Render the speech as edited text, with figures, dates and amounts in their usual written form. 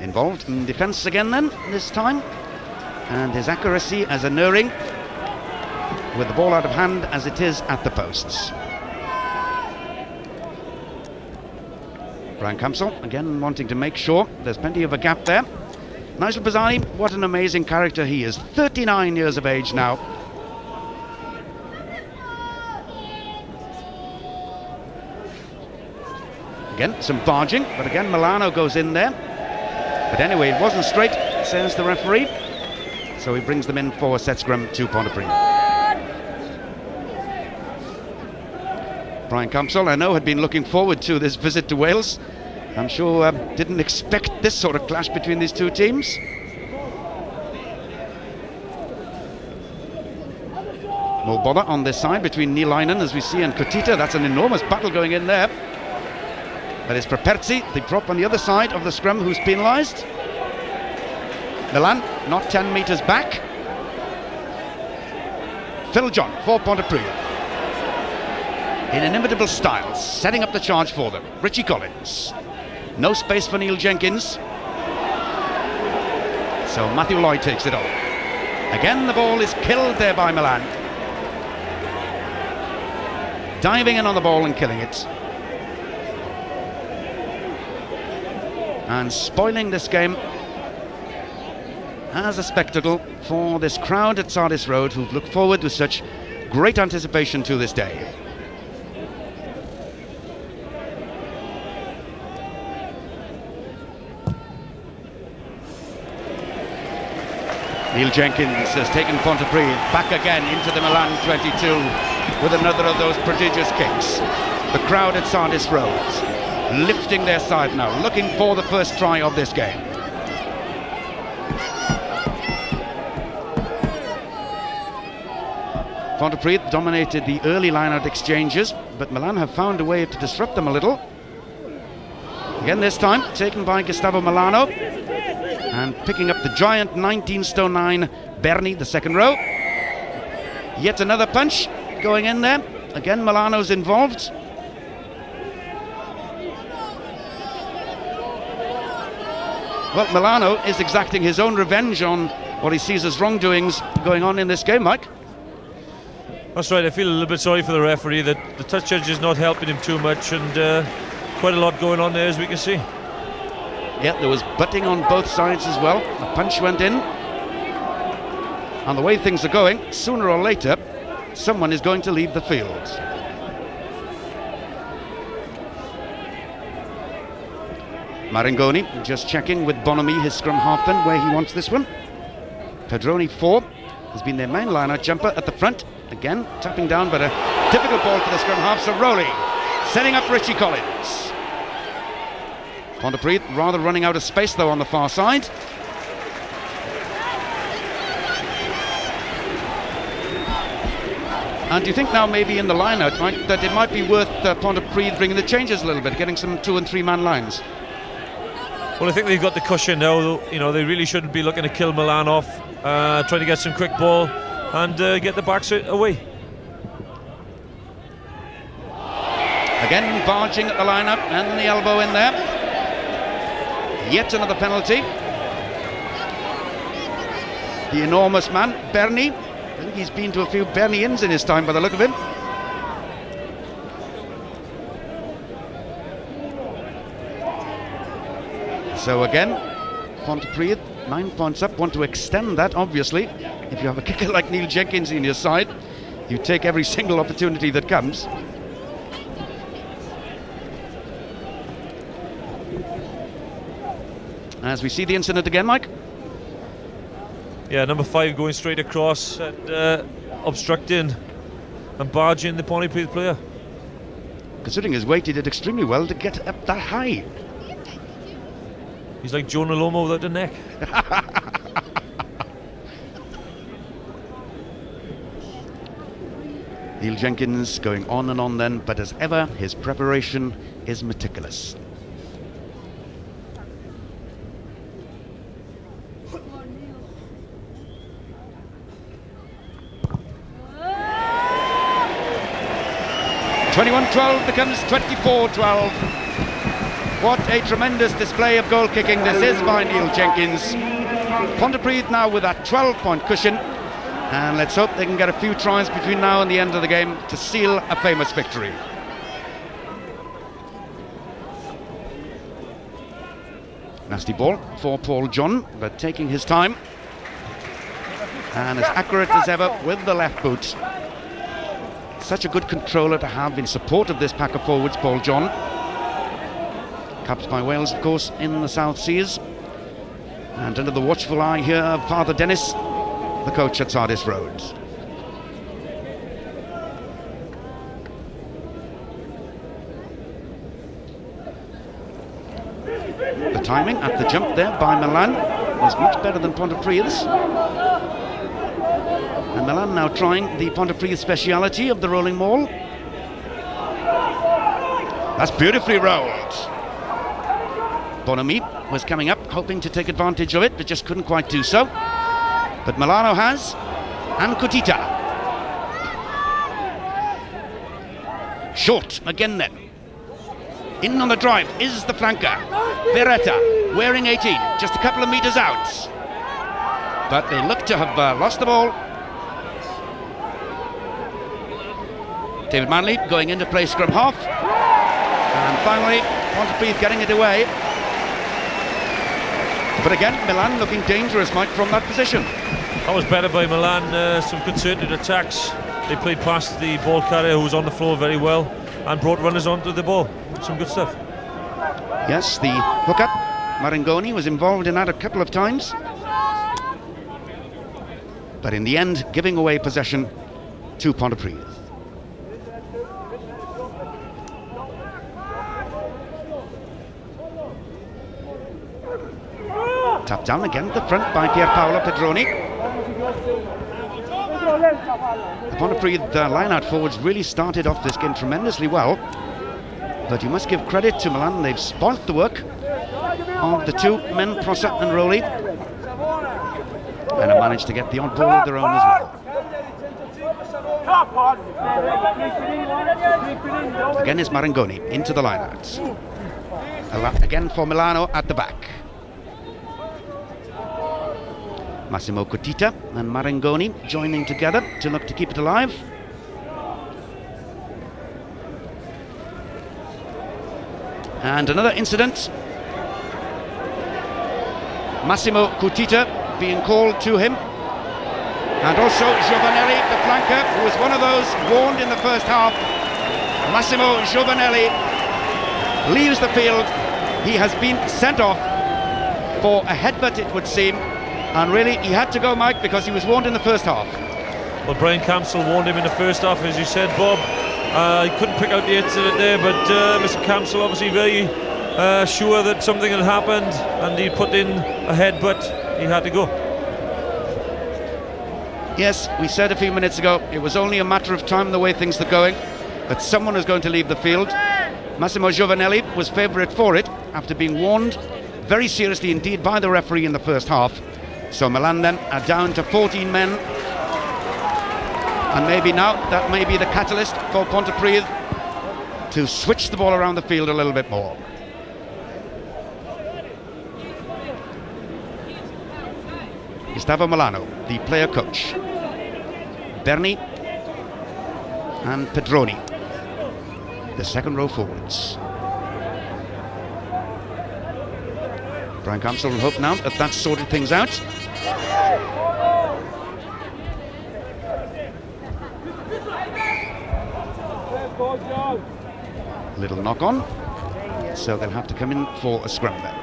Involved in defence again then, this time. And his accuracy as unerring, with the ball out of hand as it is at the posts. Brian Campsell, again wanting to make sure there's plenty of a gap there. Nigel Bazzani, what an amazing character he is. 39 years of age now. Again, some barging, but again Milano goes in there. But anyway, it wasn't straight, says the referee. So he brings them in for set scrum to Pontypridd. Brian Campsell, I know, had been looking forward to this visit to Wales. I'm sure didn't expect this sort of clash between these two teams. More bother on this side between Nilainen, as we see, and Kotita. That's an enormous battle going in there. But it's Properzi, the prop on the other side of the scrum, who's penalised. Milan, not 10 metres back. Phil John for Pontypridd. In inimitable style, setting up the charge for them. Richie Collins. No space for Neil Jenkins. So Matthew Lloyd takes it on. Again, the ball is killed there by Milan. Diving in on the ball and killing it. And spoiling this game as a spectacle for this crowd at Sardis Road, who've looked forward with such great anticipation to this day. Neil Jenkins has taken Pontypridd back again into the Milan 22 with another of those prodigious kicks. The crowd at Sardis Road lifting their side now, looking for the first try of this game. Pontypridd dominated the early line-out exchanges, but Milan have found a way to disrupt them a little. Again this time, taken by Gustavo Milano, and picking up the giant 19 stone 9 Berni, the second row. Yet another punch going in there. Again, Milano's involved. Well, Milano is exacting his own revenge on what he sees as wrongdoings going on in this game, Mike. That's right, I feel a little bit sorry for the referee that the touch judge is not helping him too much, and quite a lot going on there, as we can see. Yeah, there was butting on both sides as well. A punch went in. And the way things are going, sooner or later, someone is going to leave the field. Maringoni just checking with Bonomi, his scrum halfman, where he wants this one. Pedroni 4 has been their main line-out jumper at the front. Again, tapping down, but a difficult ball for the scrum half. So Rowley setting up Richie Collins. Pontypridd rather running out of space though on the far side. And do you think now maybe in the line-out that it might be worth Pontypridd bringing the changes a little bit, getting some 2- and 3-man lines? Well, I think they've got the cushion now. You know, they really shouldn't be looking to kill Milan off, trying to get some quick ball and get the backs away. Again, barging at the line-up and the elbow in there. Yet another penalty. The enormous man, Berni. I think he's been to a few Berni-ins in his time by the look of him. So again, Pontypridd, 9 points up, want to extend that, obviously. If you have a kicker like Neil Jenkins in your side, you take every single opportunity that comes. As we see the incident again, Mike. Yeah, number 5 going straight across and obstructing and barging the Pontypridd player. Considering his weight, he did extremely well to get up that high. He's like Jonah Lomo without a neck. Neil Jenkins going on and on then, but as ever, his preparation is meticulous. 21-12 becomes 24-12. What a tremendous display of goal kicking this is by Neil Jenkins. Pontypridd now with that 12-point cushion, and let's hope they can get a few tries between now and the end of the game to seal a famous victory. Nasty ball for Paul John, but taking his time and as accurate as ever with the left boot. Such a good controller to have in support of this pack of forwards, Paul John. Capped by Wales, of course, in the South Seas. And under the watchful eye here of Father Dennis, the coach at Sardis Road. The timing at the jump there by Milan was much better than Pontypridd's. And Milan now trying the Pontypridd speciality of the rolling maul. That's beautifully rolled. Bonomi was coming up, hoping to take advantage of it, but just couldn't quite do so. But Milano has, and Kutita. Short again then. In on the drive is the flanker. Beretta, wearing 18, just a couple of metres out. But they look to have lost the ball. David Manley going in to play scrum half. And finally, Pontypridd getting it away. But again, Milan looking dangerous, Mike, from that position. That was better by Milan, some concerted attacks. They played past the ball carrier who was on the floor very well and brought runners onto the ball. Some good stuff. Yes, the hookup, Marangoni was involved in that a couple of times. But in the end, giving away possession to Pontypridd. Tapped down again at the front by Pierpaolo Pedroni. The Pontypridd line-out forwards really started off this game tremendously well, but you must give credit to Milan. They've spoilt the work of the two men, Prosser and Rowley, and have managed to get the odd ball of their own as well. Again is Marangoni into the line-outs. Again for Milano at the back. Massimo Kutita and Marangoni joining together to look to keep it alive. And another incident. Massimo Kutita being called to him. And also Giovanelli, the flanker, who was one of those warned in the first half. Massimo Giovanelli leaves the field. He has been sent off for a headbutt, it would seem. And really, he had to go, Mike, because he was warned in the first half. Well, Brian Campbell warned him in the first half, as you said, Bob. He couldn't pick out the incident there, but Mr. Campbell obviously very sure that something had happened, and he put in a headbutt. He had to go. Yes, we said a few minutes ago, it was only a matter of time the way things are going, but someone is going to leave the field. Massimo Giovanelli was favourite for it, after being warned very seriously indeed by the referee in the first half. So Milan then are down to 14 men, and maybe now that may be the catalyst for Pontypridd to switch the ball around the field a little bit more. Gustavo Milano, the player coach, Berni and Pedroni, the second row forwards. Brian Campbell will hope now that that's sorted things out. Little knock on, so they'll have to come in for a scrum there.